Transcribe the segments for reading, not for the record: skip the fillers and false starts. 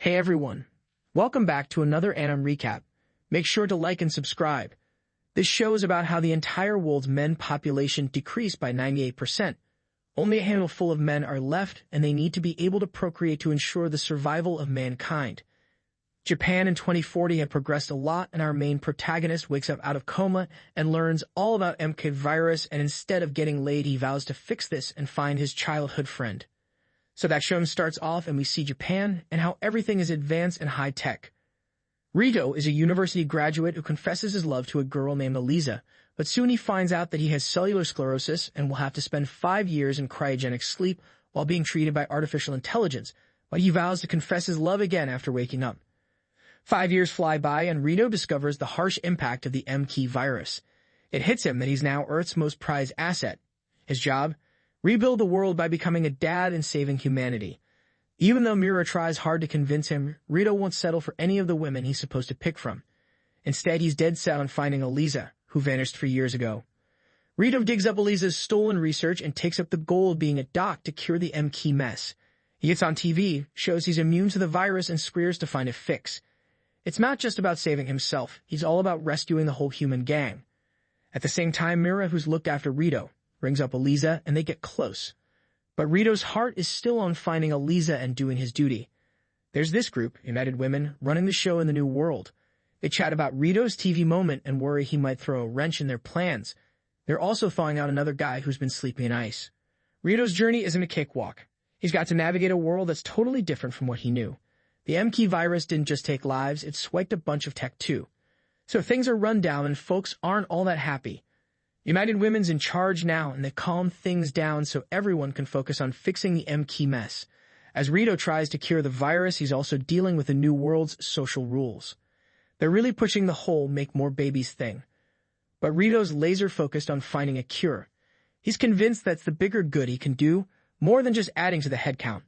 Hey everyone, welcome back to another anime recap. Make sure to like and subscribe. This show is about how the entire world's men population decreased by 98%. Only a handful of men are left, and they need to be able to procreate to ensure the survival of mankind. Japan in 2040 had progressed a lot, and our main protagonist wakes up out of coma and learns all about MK virus, and instead of getting laid, he vows to fix this and find his childhood friend. So that show starts off and we see Japan and how everything is advanced and high-tech. Reito is a university graduate who confesses his love to a girl named Eliza, but soon he finds out that he has cellular sclerosis and will have to spend 5 years in cryogenic sleep while being treated by artificial intelligence, but he vows to confess his love again after waking up. 5 years fly by and Reito discovers the harsh impact of the MK virus. It hits him that he's now Earth's most prized asset. His job? Rebuild the world by becoming a dad and saving humanity. Even though Mira tries hard to convince him, Reito won't settle for any of the women he's supposed to pick from. Instead, he's dead set on finding Eliza, who vanished 3 years ago. Reito digs up Eliza's stolen research and takes up the goal of being a doc to cure the MK mess. He gets on TV, shows he's immune to the virus, and swears to find a fix. It's not just about saving himself, he's all about rescuing the whole human gang. At the same time, Mira, who's looked after Reito, brings up Eliza, and they get close. But Rito's heart is still on finding Eliza and doing his duty. There's this group, United Women, running the show in the New World. They chat about Rito's TV moment and worry he might throw a wrench in their plans. They're also thawing out another guy who's been sleeping in ice. Rito's journey isn't a cakewalk. He's got to navigate a world that's totally different from what he knew. The MK virus didn't just take lives, it swiped a bunch of tech too. So things are run down and folks aren't all that happy. United Women's in charge now, and they calm things down so everyone can focus on fixing the MK mess. As Reito tries to cure the virus, he's also dealing with the new world's social rules. They're really pushing the whole make more babies thing. But Rito's laser-focused on finding a cure. He's convinced that's the bigger good he can do, more than just adding to the headcount.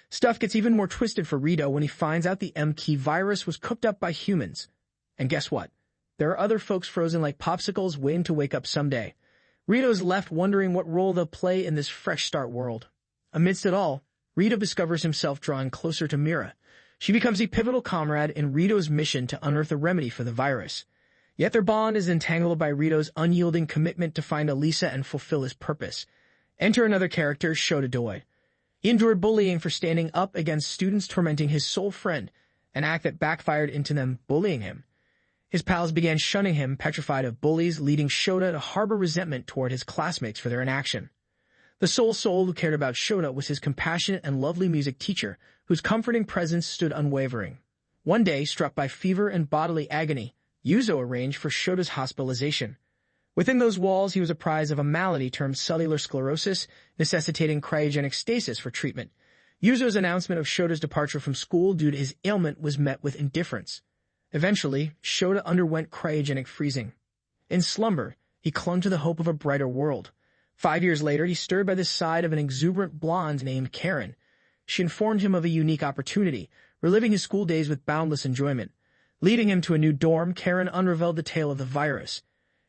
Stuff gets even more twisted for Reito when he finds out the MK virus was cooked up by humans. And guess what? There are other folks frozen like popsicles waiting to wake up someday. Rito's left wondering what role they'll play in this fresh start world. Amidst it all, Reito discovers himself drawing closer to Mira. She becomes a pivotal comrade in Rito's mission to unearth a remedy for the virus. Yet their bond is entangled by Rito's unyielding commitment to find Eliza and fulfill his purpose. Enter another character, Shota Doi. He endured bullying for standing up against students tormenting his sole friend, an act that backfired into them bullying him. His pals began shunning him, petrified of bullies, leading Shota to harbor resentment toward his classmates for their inaction. The sole soul who cared about Shota was his compassionate and lovely music teacher, whose comforting presence stood unwavering. One day, struck by fever and bodily agony, Yuzo arranged for Shota's hospitalization. Within those walls, he was apprised of a malady termed cellular sclerosis, necessitating cryogenic stasis for treatment. Yuzo's announcement of Shota's departure from school due to his ailment was met with indifference. Eventually, Shota underwent cryogenic freezing. In slumber, he clung to the hope of a brighter world. 5 years later, he stirred by the side of an exuberant blonde named Karen. She informed him of a unique opportunity, reliving his school days with boundless enjoyment. Leading him to a new dorm, Karen unraveled the tale of the virus.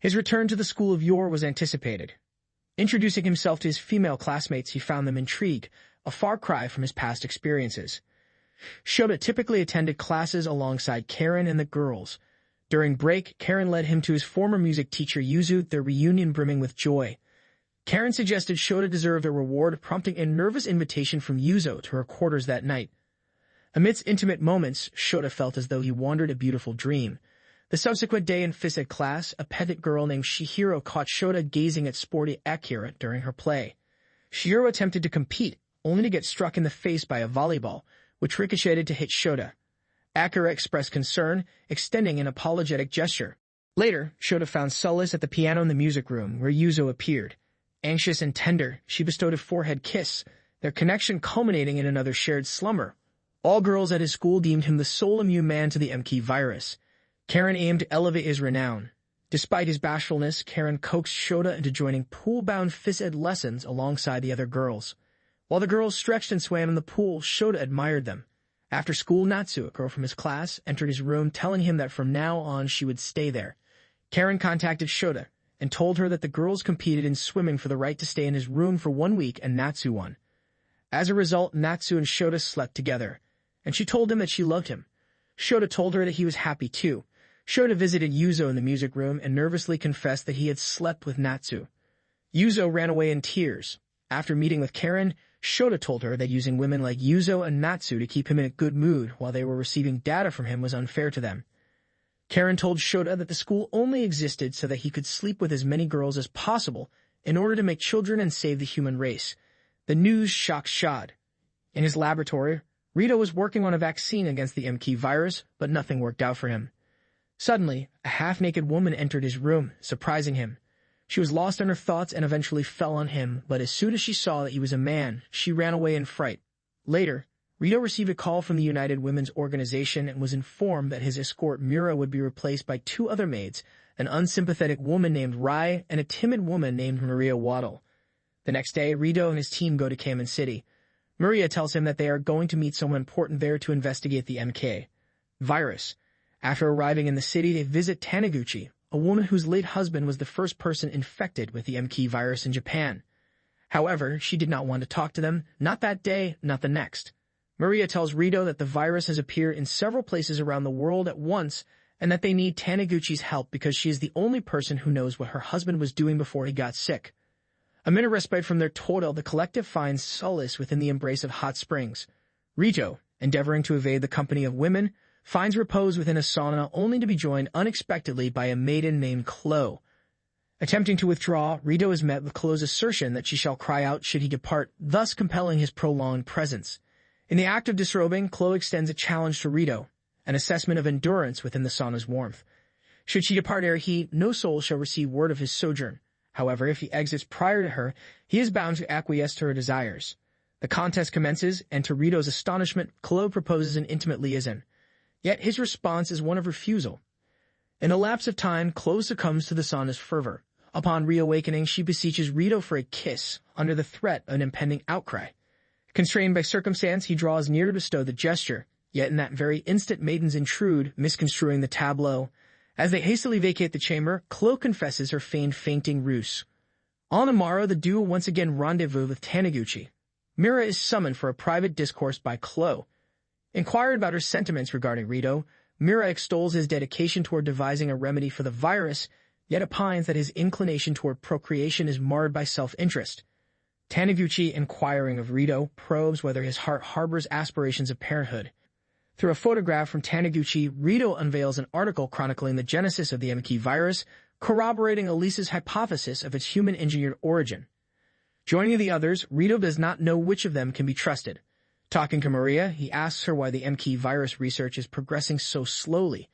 His return to the school of yore was anticipated. Introducing himself to his female classmates, he found them intrigued, a far cry from his past experiences. Shota typically attended classes alongside Karen and the girls. During break, Karen led him to his former music teacher Yuzu, their reunion brimming with joy. Karen suggested Shota deserved a reward, prompting a nervous invitation from Yuzo to her quarters that night. Amidst intimate moments, Shota felt as though he wandered a beautiful dream. The subsequent day in phys ed class, a pedant girl named Shihiro caught Shota gazing at sporty Akira during her play. Shihiro attempted to compete, only to get struck in the face by a volleyball, which ricocheted to hit Shota. Akira expressed concern, extending an apologetic gesture. Later, Shota found solace at the piano in the music room, where Yuzo appeared. Anxious and tender, she bestowed a forehead kiss, their connection culminating in another shared slumber. All girls at his school deemed him the sole immune man to the MK virus. Karen aimed to elevate his renown. Despite his bashfulness, Karen coaxed Shota into joining pool-bound phys ed lessons alongside the other girls. While the girls stretched and swam in the pool, Shota admired them. After school, Natsu, a girl from his class, entered his room telling him that from now on she would stay there. Karen contacted Shota and told her that the girls competed in swimming for the right to stay in his room for 1 week and Natsu won. As a result, Natsu and Shota slept together. and she told him that she loved him. Shota told her that he was happy too. Shota visited Yuzo in the music room and nervously confessed that he had slept with Natsu. Yuzo ran away in tears. After meeting with Karen, Shota told her that using women like Yuzo and Natsu to keep him in a good mood while they were receiving data from him was unfair to them. Karen told Shota that the school only existed so that he could sleep with as many girls as possible in order to make children and save the human race. The news shocked Shad. In his laboratory, Reito was working on a vaccine against the MK virus, but nothing worked out for him. Suddenly, a half-naked woman entered his room, surprising him. She was lost in her thoughts and eventually fell on him, but as soon as she saw that he was a man, she ran away in fright. Later, Reito received a call from the United Women's Organization and was informed that his escort Mira would be replaced by two other maids, an unsympathetic woman named Rai and a timid woman named Maria Waddle. The next day, Reito and his team go to Kamen City. Maria tells him that they are going to meet someone important there to investigate the MK virus. After arriving in the city, they visit Taniguchi, a woman whose late husband was the first person infected with the MK virus in Japan. However, she did not want to talk to them, not that day, not the next. Maria tells Reito that the virus has appeared in several places around the world at once and that they need Taniguchi's help because she is the only person who knows what her husband was doing before he got sick. Amid a respite from their toil, the collective finds solace within the embrace of hot springs. Reito, endeavoring to evade the company of women, finds repose within a sauna only to be joined unexpectedly by a maiden named Chloe. Attempting to withdraw, Reito is met with Chloe's assertion that she shall cry out should he depart, thus compelling his prolonged presence. In the act of disrobing, Chloe extends a challenge to Reito, an assessment of endurance within the sauna's warmth. Should she depart ere he, no soul shall receive word of his sojourn. However, if he exits prior to her, he is bound to acquiesce to her desires. The contest commences, and to Reito's astonishment, Chloe proposes an intimate liaison. Yet his response is one of refusal. In a lapse of time, Chloe succumbs to the sauna's fervor. Upon reawakening, she beseeches Reito for a kiss, under the threat of an impending outcry. Constrained by circumstance, he draws near to bestow the gesture, yet in that very instant maidens intrude, misconstruing the tableau. As they hastily vacate the chamber, Chloe confesses her feigned fainting ruse. On the morrow, the duo once again rendezvous with Taniguchi. Mira is summoned for a private discourse by Chloe. Inquired about her sentiments regarding Reito, Mira extols his dedication toward devising a remedy for the virus, yet opines that his inclination toward procreation is marred by self-interest. Taniguchi, inquiring of Reito, probes whether his heart harbors aspirations of parenthood. Through a photograph from Taniguchi, Reito unveils an article chronicling the genesis of the MK virus, corroborating Elise's hypothesis of its human-engineered origin. Joining the others, Reito does not know which of them can be trusted. Talking to Maria, he asks her why the MK virus research is progressing so slowly.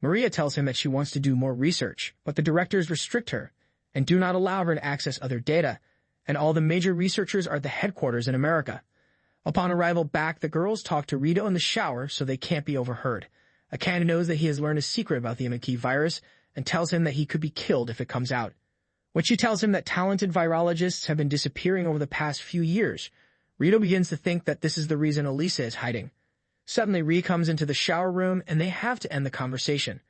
Maria tells him that she wants to do more research, but the directors restrict her and do not allow her to access other data, and all the major researchers are at the headquarters in America. Upon arrival back, the girls talk to Reito in the shower so they can't be overheard. Akane knows that he has learned a secret about the MK virus and tells him that he could be killed if it comes out. When she tells him that talented virologists have been disappearing over the past few years, Reito begins to think that this is the reason Elisa is hiding. Suddenly, Ri comes into the shower room and they have to end the conversation.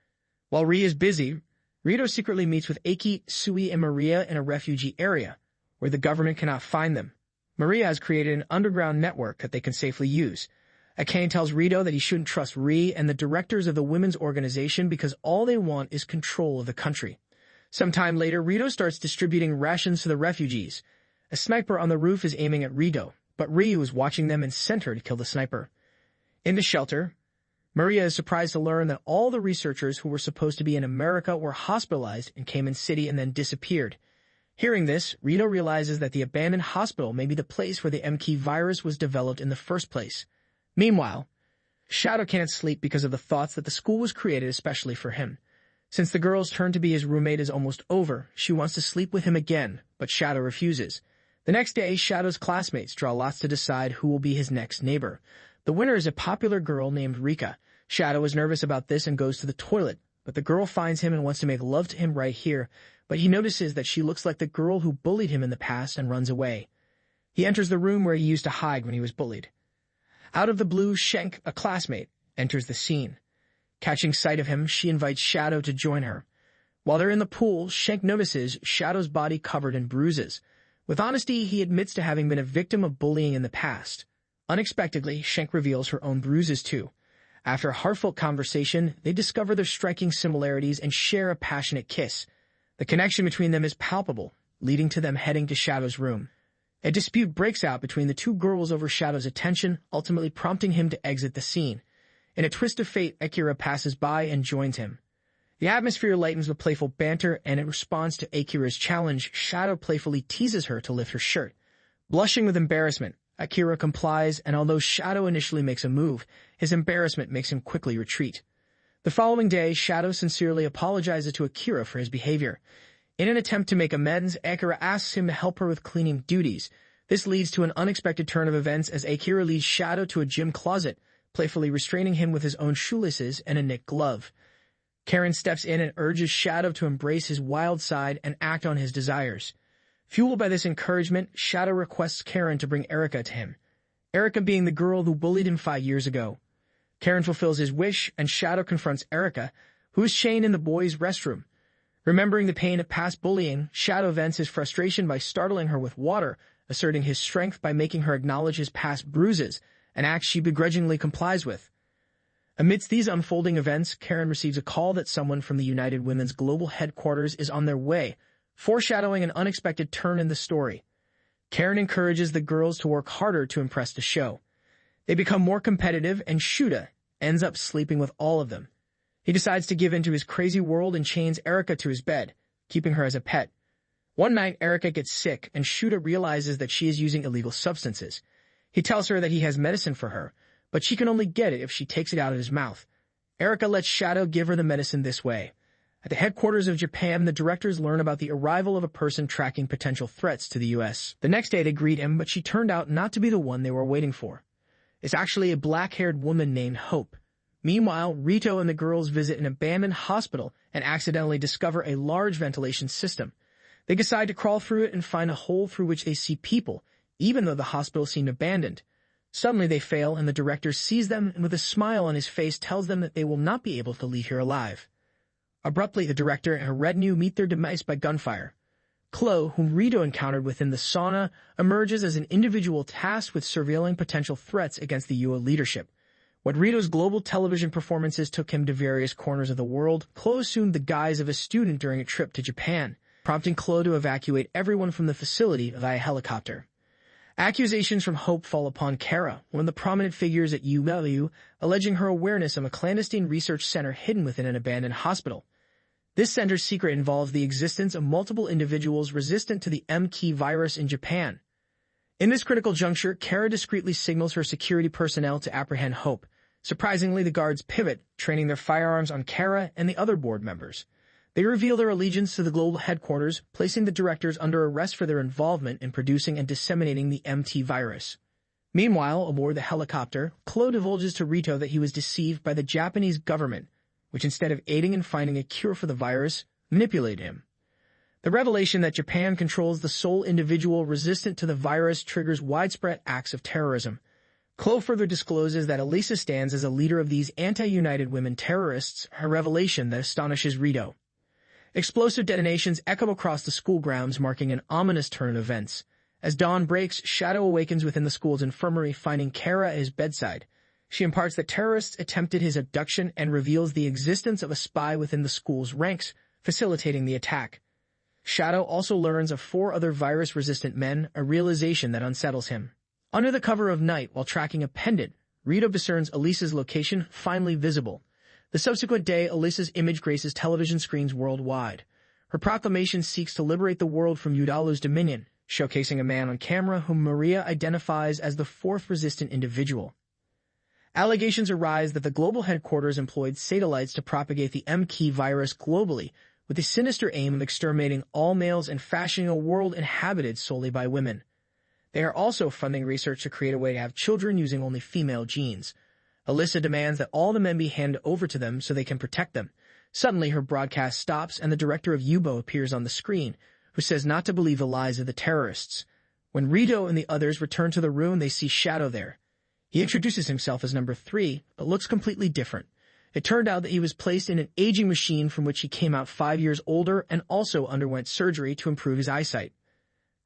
While Ri is busy, Reito secretly meets with Eiki, Sui, and Maria in a refugee area, where the government cannot find them. Maria has created an underground network that they can safely use. Akane tells Reito that he shouldn't trust Ri and the directors of the women's organization because all they want is control of the country. Sometime later, Reito starts distributing rations to the refugees. A sniper on the roof is aiming at Reito, but Ryu is watching them and sent her to kill the sniper. In the shelter, Maria is surprised to learn that all the researchers who were supposed to be in America were hospitalized in Kamen City and then disappeared. Hearing this, Reito realizes that the abandoned hospital may be the place where the MK virus was developed in the first place. Meanwhile, Shadow can't sleep because of the thoughts that the school was created especially for him. Since the girl's turn to be his roommate is almost over, she wants to sleep with him again, but Shadow refuses. The next day, Shadow's classmates draw lots to decide who will be his next neighbor. The winner is a popular girl named Rika. Shadow is nervous about this and goes to the toilet, but the girl finds him and wants to make love to him right here, but he notices that she looks like the girl who bullied him in the past and runs away. He enters the room where he used to hide when he was bullied. Out of the blue, Schenk, a classmate, enters the scene. Catching sight of him, she invites Shadow to join her. While they're in the pool, Schenk notices Shadow's body covered in bruises. With honesty, he admits to having been a victim of bullying in the past. Unexpectedly, Shank reveals her own bruises too. After a heartfelt conversation, they discover their striking similarities and share a passionate kiss. The connection between them is palpable, leading to them heading to Shadow's room. A dispute breaks out between the two girls over Shadow's attention, ultimately prompting him to exit the scene. In a twist of fate, Akira passes by and joins him. The atmosphere lightens with playful banter, and in response to Akira's challenge, Shadow playfully teases her to lift her shirt. Blushing with embarrassment, Akira complies, and although Shadow initially makes a move, his embarrassment makes him quickly retreat. The following day, Shadow sincerely apologizes to Akira for his behavior. In an attempt to make amends, Akira asks him to help her with cleaning duties. This leads to an unexpected turn of events as Akira leads Shadow to a gym closet, playfully restraining him with his own shoelaces and a knit glove. Karen steps in and urges Shadow to embrace his wild side and act on his desires. Fueled by this encouragement, Shadow requests Karen to bring Erica to him. Erica being the girl who bullied him 5 years ago. Karen fulfills his wish, and Shadow confronts Erica, who is chained in the boys' restroom. Remembering the pain of past bullying, Shadow vents his frustration by startling her with water, asserting his strength by making her acknowledge his past bruises, an act she begrudgingly complies with. Amidst these unfolding events, Karen receives a call that someone from the United Women's global headquarters is on their way, foreshadowing an unexpected turn in the story. Karen encourages the girls to work harder to impress the show. They become more competitive, and Shuda ends up sleeping with all of them. He decides to give in to his crazy world and chains Erica to his bed, keeping her as a pet. One night, Erica gets sick, and Shuda realizes that she is using illegal substances. He tells her that he has medicine for her, but she can only get it if she takes it out of his mouth. Erica lets Shadow give her the medicine this way. At the headquarters of Japan, the directors learn about the arrival of a person tracking potential threats to the U.S. The next day, they greet him, but she turned out not to be the one they were waiting for. It's actually a black-haired woman named Hope. Meanwhile, Reito and the girls visit an abandoned hospital and accidentally discover a large ventilation system. They decide to crawl through it and find a hole through which they see people, even though the hospital seemed abandoned. Suddenly they fail, and the director sees them and with a smile on his face tells them that they will not be able to leave here alive. Abruptly, the director and her retinue meet their demise by gunfire. Chloe, whom Reito encountered within the sauna, emerges as an individual tasked with surveilling potential threats against the UA leadership. What Reito's global television performances took him to various corners of the world, Chloe assumed the guise of a student during a trip to Japan, prompting Chloe to evacuate everyone from the facility via helicopter. Accusations from Hope fall upon Kara, one of the prominent figures at UW, alleging her awareness of a clandestine research center hidden within an abandoned hospital. This center's secret involves the existence of multiple individuals resistant to the M-Key virus in Japan. In this critical juncture, Kara discreetly signals her security personnel to apprehend Hope. Surprisingly, the guards pivot, training their firearms on Kara and the other board members. They reveal their allegiance to the global headquarters, placing the directors under arrest for their involvement in producing and disseminating the MT virus. Meanwhile, aboard the helicopter, Chloe divulges to Reito that he was deceived by the Japanese government, which instead of aiding in finding a cure for the virus, manipulated him. The revelation that Japan controls the sole individual resistant to the virus triggers widespread acts of terrorism. Chloe further discloses that Elisa stands as a leader of these anti-United Women terrorists, a revelation that astonishes Reito. Explosive detonations echo across the school grounds, marking an ominous turn in events. As dawn breaks, Shadow awakens within the school's infirmary, finding Kara at his bedside. She imparts that terrorists attempted his abduction and reveals the existence of a spy within the school's ranks, facilitating the attack. Shadow also learns of 4 other virus-resistant men, a realization that unsettles him. Under the cover of night, while tracking a pendant, Reito discerns Elisa's location, finally visible. The subsequent day, Elisa's image graces television screens worldwide. Her proclamation seeks to liberate the world from Udalu's dominion, showcasing a man on camera whom Maria identifies as the 4th resistant individual. Allegations arise that the global headquarters employed satellites to propagate the M-Key virus globally, with the sinister aim of exterminating all males and fashioning a world inhabited solely by women. They are also funding research to create a way to have children using only female genes. Alyssa demands that all the men be handed over to them so they can protect them. Suddenly, her broadcast stops, and the director of UBO appears on the screen, who says not to believe the lies of the terrorists. When Reito and the others return to the room, they see Shadow there. He introduces himself as number 3, but looks completely different. It turned out that he was placed in an aging machine from which he came out 5 years older and also underwent surgery to improve his eyesight.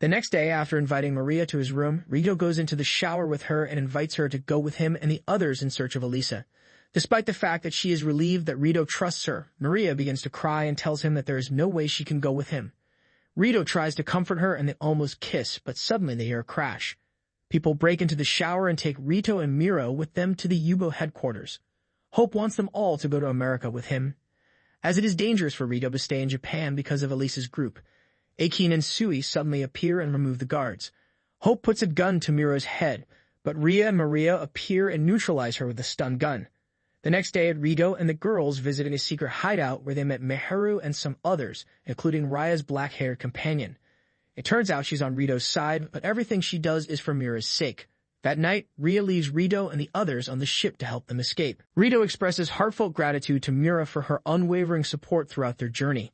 The next day, after inviting Maria to his room, Reito goes into the shower with her and invites her to go with him and the others in search of Elisa. Despite the fact that she is relieved that Reito trusts her, Maria begins to cry and tells him that there is no way she can go with him. Reito tries to comfort her and they almost kiss, but suddenly they hear a crash. People break into the shower and take Reito and Miro with them to the Yubo headquarters. Hope wants them all to go to America with him, as it is dangerous for Reito to stay in Japan because of Elisa's group. Akin and Sui suddenly appear and remove the guards. Hope puts a gun to Miro's head, but Ria and Maria appear and neutralize her with a stun gun. The next day, Reito and the girls visited a secret hideout where they met Meharu and some others, including Raya's black-haired companion. It turns out she's on Rito's side, but everything she does is for Mira's sake. That night, Ria leaves Reito and the others on the ship to help them escape. Reito expresses heartfelt gratitude to Mira for her unwavering support throughout their journey.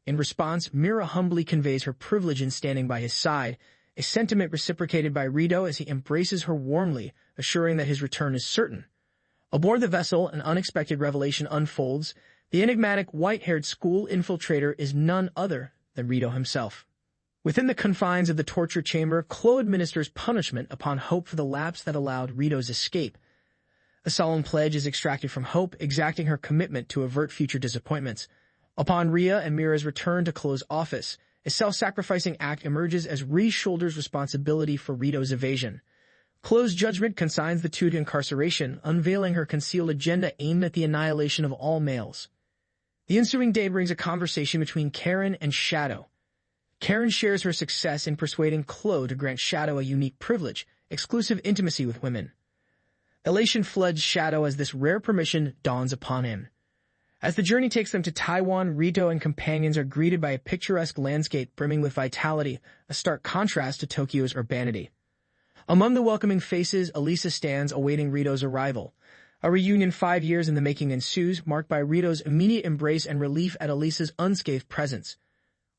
In response, Mira humbly conveys her privilege in standing by his side, a sentiment reciprocated by Reito as he embraces her warmly, assuring that his return is certain. Aboard the vessel, an unexpected revelation unfolds. The enigmatic white-haired school infiltrator is none other than Reito himself. Within the confines of the torture chamber, Chloe administers punishment upon Hope for the lapse that allowed Rito's escape. A solemn pledge is extracted from Hope, exacting her commitment to avert future disappointments. Upon Ria and Mira's return to Chloe's office, a self-sacrificing act emerges as Ri shoulders responsibility for Rito's evasion. Chloe's judgment consigns the two to incarceration, unveiling her concealed agenda aimed at the annihilation of all males. The ensuing day brings a conversation between Karen and Shadow. Karen shares her success in persuading Chloe to grant Shadow a unique privilege, exclusive intimacy with women. Elation floods Shadow as this rare permission dawns upon him. As the journey takes them to Taiwan, Reito and companions are greeted by a picturesque landscape brimming with vitality, a stark contrast to Tokyo's urbanity. Among the welcoming faces, Elisa stands awaiting Rito's arrival. A reunion 5 years in the making ensues, marked by Rito's immediate embrace and relief at Elisa's unscathed presence.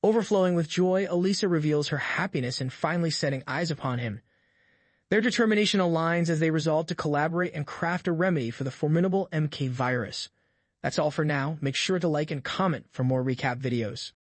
Overflowing with joy, Elisa reveals her happiness in finally setting eyes upon him. Their determination aligns as they resolve to collaborate and craft a remedy for the formidable MK virus. That's all for now. Make sure to like and comment for more recap videos.